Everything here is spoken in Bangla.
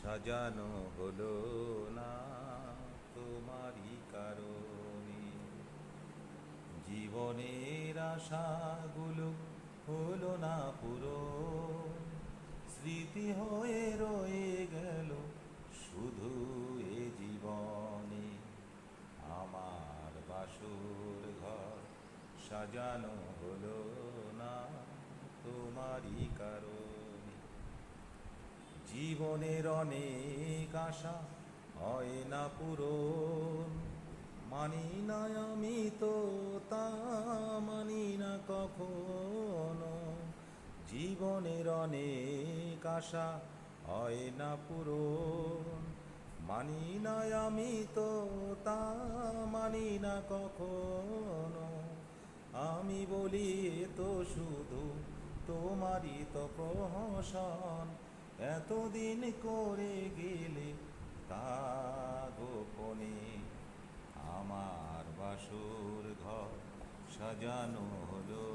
সাজানো হলো না তোমারই কারণে। জীবনের আশাগুলো হলো না পুরো, স্মৃতি হয়ে রয়ে গেল শুধু এ জীবনে। আমার বাসর ঘর সাজানো হলো না তোমারই কারণে। জীবনের অনেক আশা হয় না পূরণ, মানি না আমি তো তা, মানি না কখনো। জীবনের অনেক আশা হয় না পূরণ, মানি না আমি তো তা, মানি না কখনো। আমি বলি এ তো শুধু তোমারই তো প্রহসন, এতদিন করে গেলে তা গোপনে। আমার বাসর ঘর সাজানো হলো